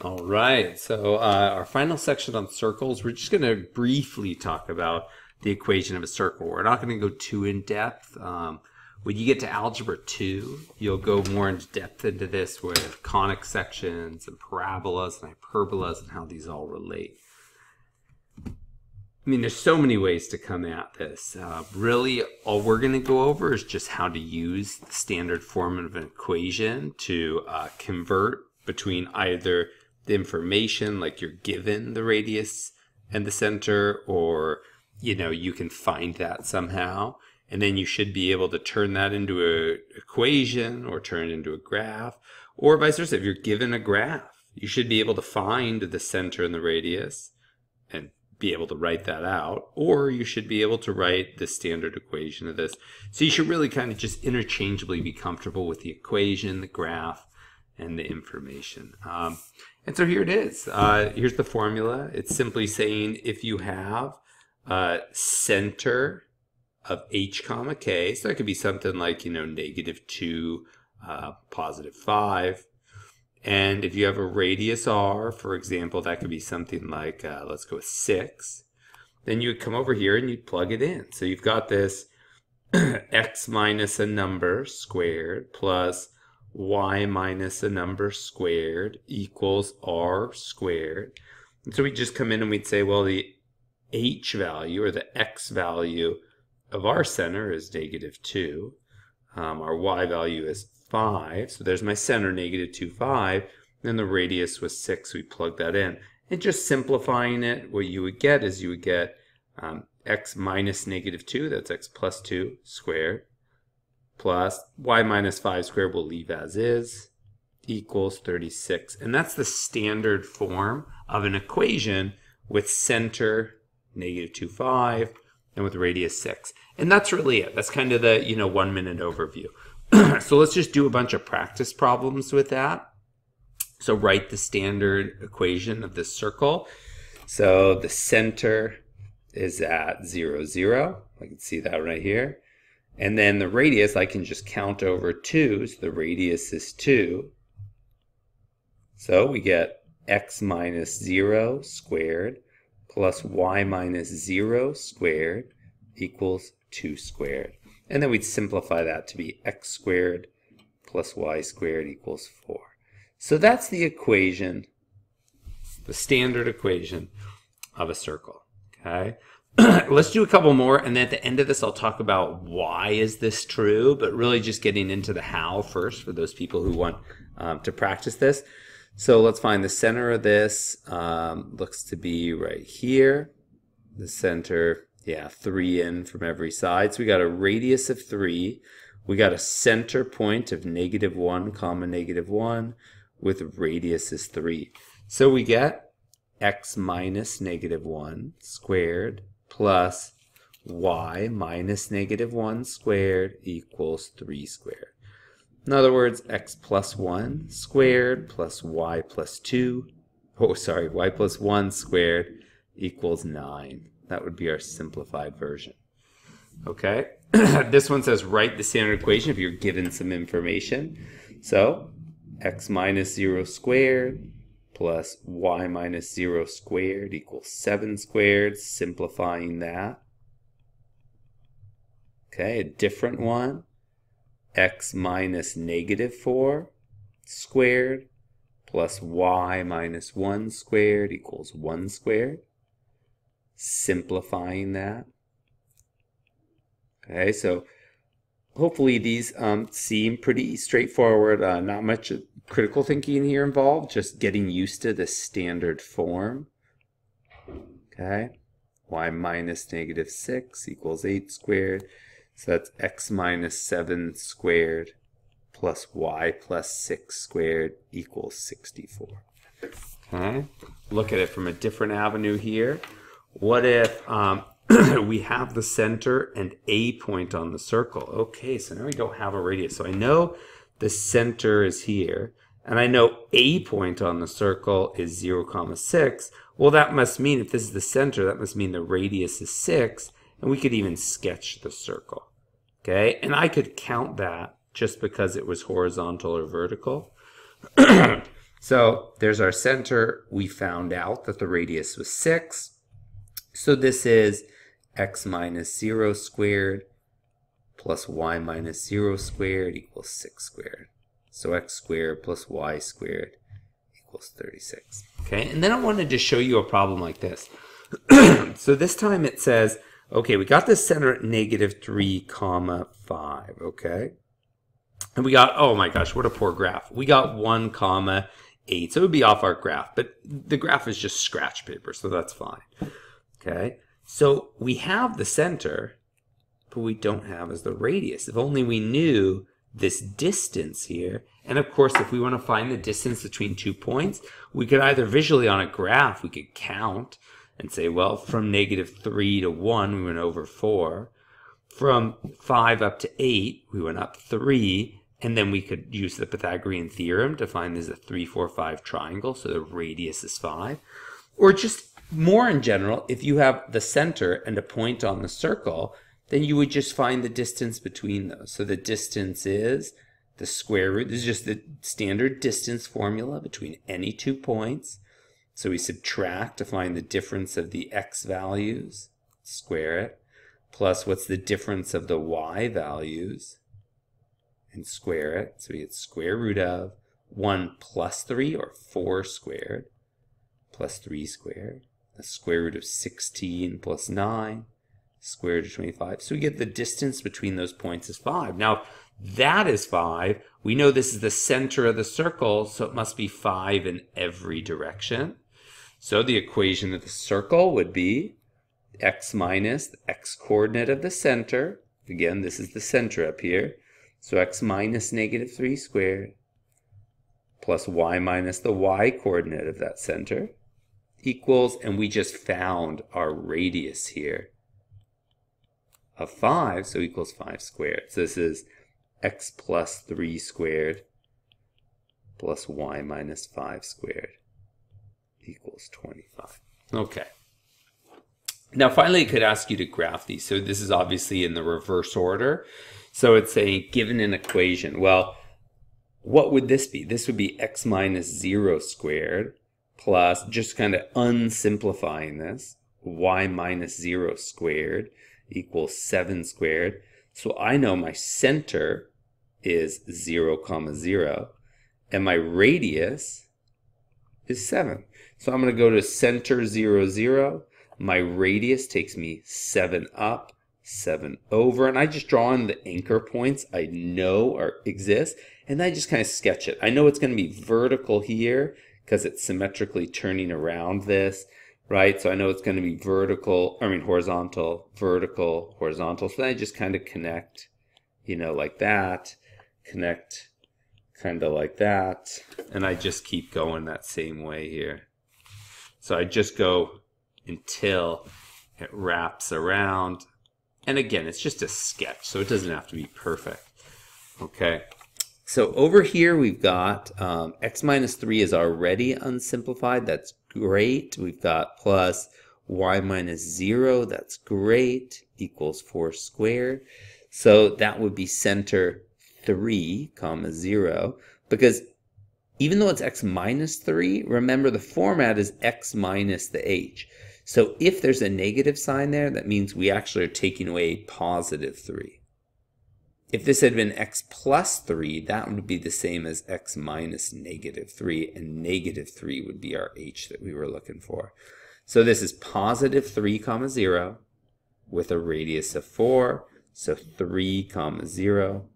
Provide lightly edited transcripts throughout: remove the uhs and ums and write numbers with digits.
All right, so our final section on circles, we're just going to briefly talk about the equation of a circle. We're not going to go too in depth. When you get to Algebra 2, you'll go more in depth into this with conic sections and parabolas and hyperbolas and how these all relate. I mean, there's so many ways to come at this. Really, all we're going to go over is just how to use the standard form of an equation to convert between either the information, like you're given the radius and the center, or you can find that somehow, and then you should be able to turn that into an equation or turn it into a graph, or vice versa. If you're given a graph, you should be able to find the center and the radius and be able to write that out, or you should be able to write the standard equation of this. So you should really kind of just interchangeably be comfortable with the equation, the graph, and the information. And so here it is. Here's the formula. It's simply saying if you have a center of h comma k, so that could be something like, -2, +5. And if you have a radius r, for example, that could be something like, let's go with 6. Then you would come over here and you'd plug it in. So you've got this x minus a number squared plus y minus a number squared equals r squared. And so we just come in and we'd say, well, the h value or the x value of our center is -2. Our y value is 5. So there's my center, -2, 5. Then the radius was 6. We plug that in. And just simplifying it, what you would get is you would get x minus -2, that's x plus 2 squared, plus y minus 5 squared we'll leave as is, equals 36. And that's the standard form of an equation with center -2, 5, and with radius 6. And that's really it. That's kind of the 1-minute overview. So let's just do a bunch of practice problems with that. So write the standard equation of this circle. So the center is at 0, 0. I can see that right here. And then the radius, I can just count over 2, so the radius is 2. So we get x minus 0 squared plus y minus 0 squared equals 2 squared. And then we'd simplify that to be x squared plus y squared equals 4. So that's the equation, the standard equation of a circle. Okay. Let's do a couple more, and then at the end of this I'll talk about why is this true, but really just getting into the how first for those people who want to practice this. So let's find the center of this. Looks to be right here. The center, 3 in from every side. So we got a radius of 3. We got a center point of -1, comma -1 with radius is 3. So we get x minus -1 squared plus y minus -1 squared equals 3 squared. In other words, x plus 1 squared plus y plus 2, y plus 1 squared equals 9. That would be our simplified version. Okay, this one says write the standard equation if you're given some information. So x minus 0 squared plus y minus 0 squared equals 7 squared, simplifying that. Okay, a different one, x minus -4 squared plus y minus 1 squared equals 1 squared, simplifying that. Okay, so hopefully these seem pretty straightforward, not much critical thinking here involved, just getting used to the standard form. Okay, y minus -6 equals 8 squared, so that's x minus 7 squared plus y plus 6 squared equals 64. Okay, look at it from a different avenue here. What if we have the center and a point on the circle? Okay, so now we don't have a radius. So I know the center is here, and I know a point on the circle is 0, 6. Well, that must mean if this is the center, that must mean the radius is 6, and we could even sketch the circle. Okay, and I could count that just because it was horizontal or vertical. So there's our center. We found out that the radius was 6. So this is x minus 0 squared plus y minus 0 squared equals 6 squared. So x squared plus y squared equals 36. Okay, and then I wanted to show you a problem like this. So this time it says, okay, we got this center at -3, 5, okay? And we got, oh my gosh, what a poor graph. We got 1, 8, so it would be off our graph, but the graph is just scratch paper, so that's fine. Okay, so we have the center, but we don't have as the radius. If only we knew this distance here. And of course, if we want to find the distance between 2 points, we could either visually on a graph, we could count and say, well, from -3 to 1, we went over 4. From 5 up to 8, we went up 3. And then we could use the Pythagorean theorem to find there's a 3, 4, 5 triangle, so the radius is 5. Or just more in general, if you have the center and a point on the circle, then you would just find the distance between those. So the distance is the square root. This is just the standard distance formula between any 2 points. So we subtract to find the difference of the x values, square it, plus what's the difference of the y values, and square it. So we get square root of 1 plus 3, or 4 squared, plus 3 squared. The square root of 16 plus 9, square root of 25. So we get the distance between those points is 5. Now, that is 5. We know this is the center of the circle, so it must be 5 in every direction. So the equation of the circle would be x minus the x-coordinate of the center. Again, this is the center up here. So x minus -3 squared plus y minus the y-coordinate of that center equals, and we just found our radius here of 5, so equals 5 squared. So this is x plus 3 squared plus y minus 5 squared equals 25. Okay. Now finally it could ask you to graph these. So this is obviously in the reverse order. So it's saying given an equation. Well, what would this be? This would be x minus 0 squared plus, just kind of unsimplifying this, y minus 0 squared equals 7 squared. So I know my center is 0, 0, and my radius is 7. So I'm going to go to center 0, 0. My radius takes me 7 up, 7 over, and I just draw in the anchor points I know exist, and I just kind of sketch it. I know it's going to be vertical here because it's symmetrically turning around this, right? So I know it's going to be horizontal, vertical, horizontal. So then I just kind of connect, like that, connect kind of like that, and I just keep going that same way here. So I just go until it wraps around. And again, it's just a sketch, so it doesn't have to be perfect. Okay. So over here we've got x minus 3 is already unsimplified. That's great. We've got plus y minus 0. That's great. Equals 4 squared. So that would be center 3, 0. Because even though it's x minus 3, remember the format is x minus the h. So if there's a negative sign there, that means we actually are taking away positive 3. If this had been x plus 3, that would be the same as x minus -3, and -3 would be our h that we were looking for. So this is positive 3, 0, with a radius of 4. So 3, 0,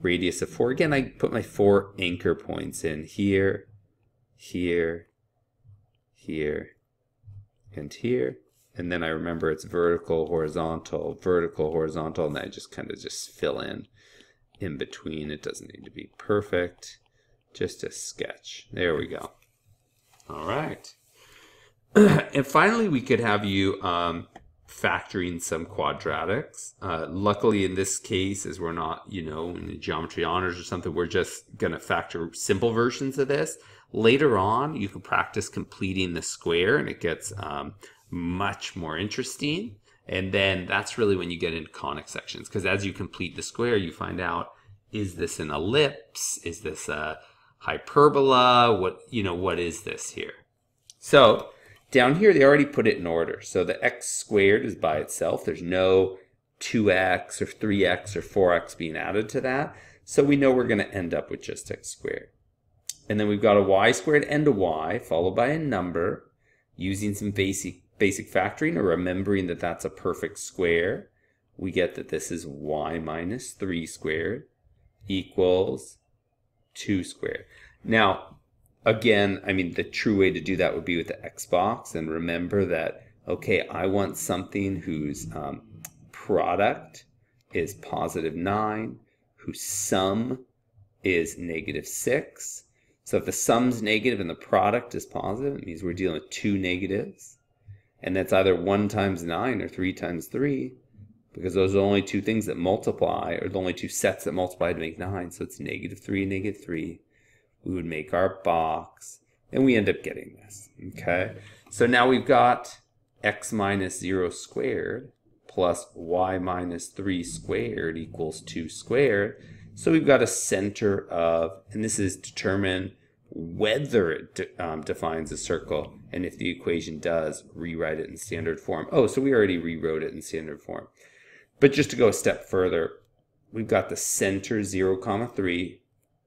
radius of 4. Again, I put my 4 anchor points in here, here, here, and here. And then I remember it's vertical, horizontal, and I just kind of fill in between. It doesn't need to be perfect, just a sketch. There we go. All right. And finally, we could have you factoring some quadratics. Luckily, in this case, as we're not, in the geometry honors or something, we're just going to factor simple versions of this. Later on, you can practice completing the square, and it gets much more interesting. And then that's really when you get into conic sections, because as you complete the square, you find out, is this an ellipse? Is this a hyperbola? What is this here? So down here, they already put it in order. So the x squared is by itself. There's no 2x or 3x or 4x being added to that. So we know we're going to end up with just x squared. And then we've got a y squared and a y followed by a number using some basic factoring or remembering that that's a perfect square. We get that this is y minus 3 squared equals 2 squared. Now, again, I mean, the true way to do that would be with the x box. And remember that, okay, I want something whose product is positive 9, whose sum is negative 6. So if the sum's negative and the product is positive, it means we're dealing with two negatives. And that's either 1 times 9 or 3 times 3, because those are the only two things that multiply, or the only two sets that multiply to make 9. So it's negative 3 and negative 3. We would make our box, and we end up getting this. Okay? So now we've got x minus 0 squared plus y minus 3 squared equals 2 squared. So we've got a center of, and this is determine whether it defines a circle, and if the equation does, rewrite it in standard form. Oh, so we already rewrote it in standard form. But just to go a step further, we've got the center 0, 3,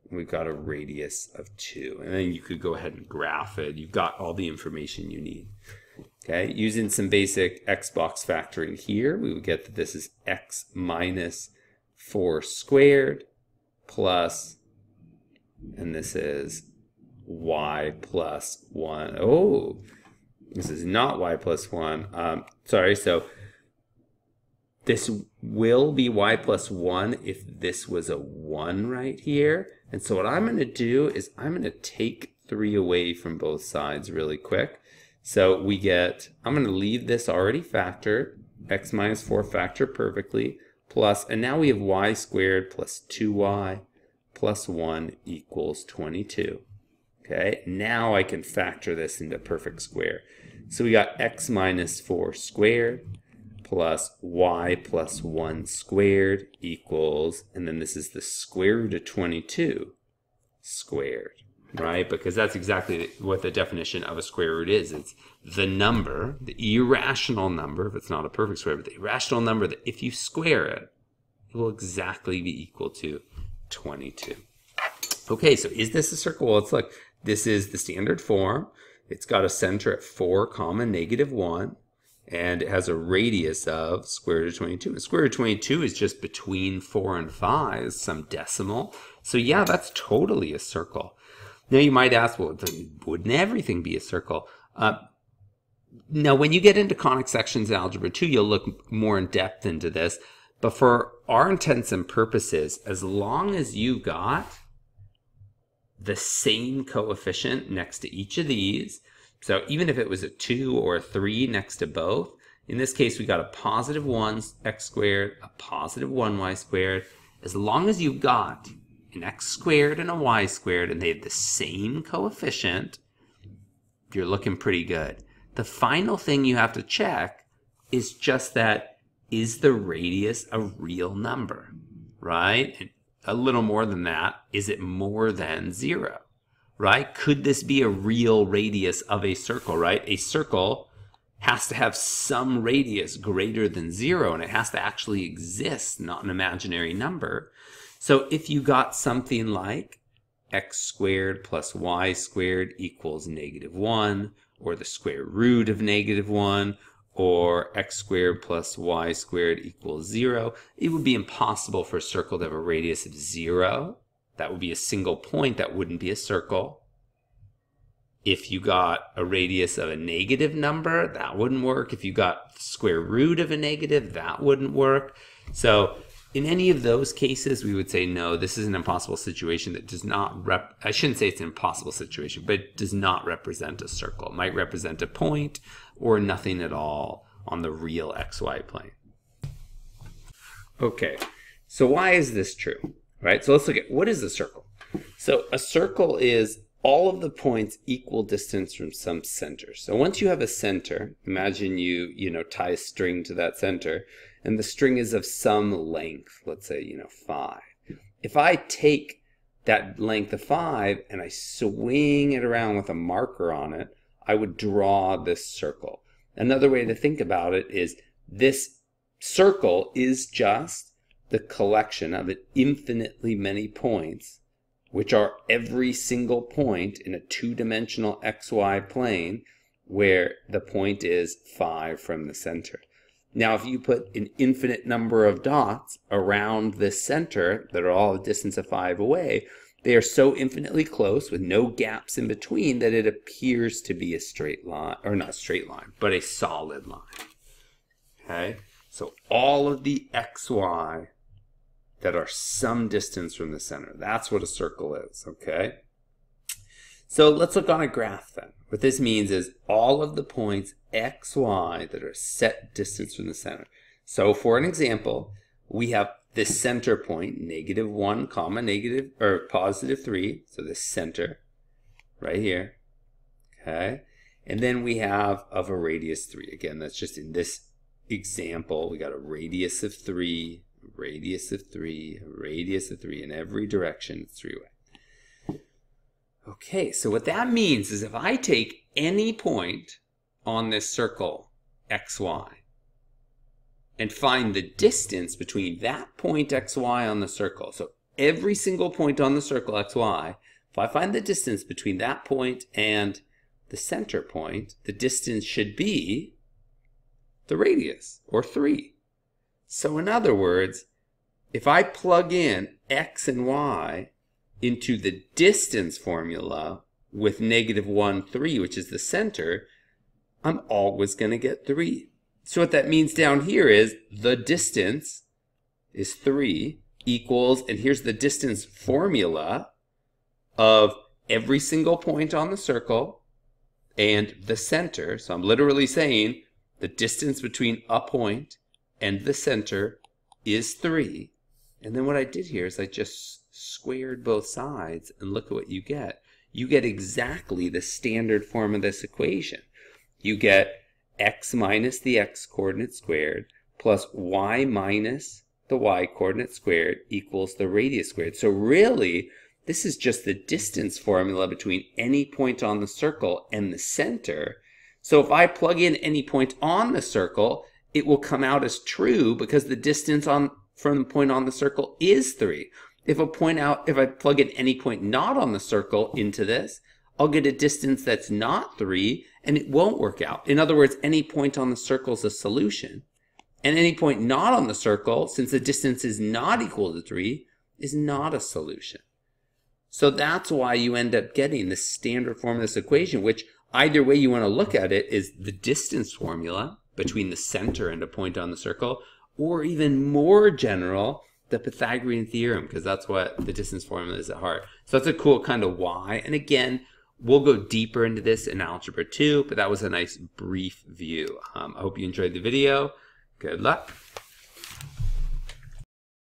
and we've got a radius of 2. And then you could go ahead and graph it. You've got all the information you need. Okay, using some basic x box factoring here, we would get that this is x minus 4 squared plus, and this is y plus 1. Oh, this is not y plus 1. Sorry, so this will be y plus 1 if this was a 1 right here. And so what I'm going to do is I'm going to take 3 away from both sides really quick. So we get, I'm going to leave this already factored, x minus 4 factored perfectly, plus, and now we have y squared plus 2y plus 1 equals 22. Okay, now I can factor this into perfect square. So we got x minus 4 squared plus y plus 1 squared equals, and then this is the square root of 22 squared, right? Because that's exactly what the definition of a square root is. It's the number, the irrational number, if it's not a perfect square, but the irrational number that if you square it, it will exactly be equal to 22. Okay, so is this a circle? Well, let's look. This is the standard form. It's got a center at 4, negative 1, and it has a radius of square root of 22. And square root of 22 is just between 4 and 5, some decimal. So yeah, that's totally a circle. Now you might ask, well, wouldn't everything be a circle? Now, when you get into conic sections in Algebra 2, you'll look more in depth into this. But for our intents and purposes, as long as you got the same coefficient next to each of these, so even if it was a 2 or a 3 next to both, in this case we got a positive 1 x squared, a positive 1y squared. As long as you've got an x squared and a y squared and they have the same coefficient, you're looking pretty good. The final thing you have to check is just that, is the radius a real number, right? And a little more than that, is it more than 0, right? Could this be a real radius of a circle, right? A circle has to have some radius greater than 0, and it has to actually exist, not an imaginary number. So if you got something like x squared plus y squared equals negative 1, or the square root of negative 1, or x squared plus y squared equals 0, it would be impossible for a circle to have a radius of 0. That would be a single point. That wouldn't be a circle. If you got a radius of a negative number, that wouldn't work. If you got the square root of a negative, that wouldn't work. So in any of those cases, we would say, no, this is an impossible situation that does not I shouldn't say it's an impossible situation, but it does not represent a circle. It might represent a point or nothing at all on the real xy plane. Okay, so why is this true? Right, so let's look at, what is a circle? So a circle is all of the points equal distance from some center. So once you have a center, imagine you tie a string to that center, and the string is of some length, let's say 5. If I take that length of 5 and I swing it around with a marker on it, I would draw this circle. Another way to think about it is this circle is just the collection of infinitely many points, which are every single point in a two-dimensional XY plane where the point is 5 from the center. Now, if you put an infinite number of dots around this center that are all a distance of 5 away, they are so infinitely close with no gaps in between that it appears to be a straight line, or not a straight line, but a solid line. Okay? So all of the XY that are some distance from the center, that's what a circle is, okay? So let's look on a graph then. What this means is all of the points XY that are set distance from the center. So for an example, we have this center point, -1, comma, negative, or +3. So this center right here, okay? And then we have of a radius 3. Again, that's just in this example, we got a radius of 3, a radius of 3, a radius of 3 in every direction. It's 3-way. Okay, so what that means is if I take any point on this circle, XY, and find the distance between that point XY on the circle, so every single point on the circle XY, if I find the distance between that point and the center point, the distance should be the radius, or 3. So in other words, if I plug in X and Y into the distance formula with -1, 3, which is the center, I'm always going to get 3. So what that means down here is the distance is 3 equals, and here's the distance formula of every single point on the circle and the center. So I'm literally saying the distance between a point and the center is 3. And then what I did here is I just squared both sides, and look at what you get. You get exactly the standard form of this equation. You get x minus the x coordinate squared plus y minus the y coordinate squared equals the radius squared. So really, this is just the distance formula between any point on the circle and the center. So if I plug in any point on the circle, it will come out as true because the distance from the point on the circle is 3. If I plug in any point not on the circle into this, I'll get a distance that's not 3, and it won't work out. In other words, any point on the circle is a solution. And any point not on the circle, since the distance is not equal to 3, is not a solution. So that's why you end up getting the standard form of this equation, which either way you want to look at it is the distance formula between the center and a point on the circle, or even more general, the Pythagorean theorem, because that's what the distance formula is at heart. So that's a cool kind of why. And again, we'll go deeper into this in Algebra 2, but that was a nice brief view. I hope you enjoyed the video. Good luck.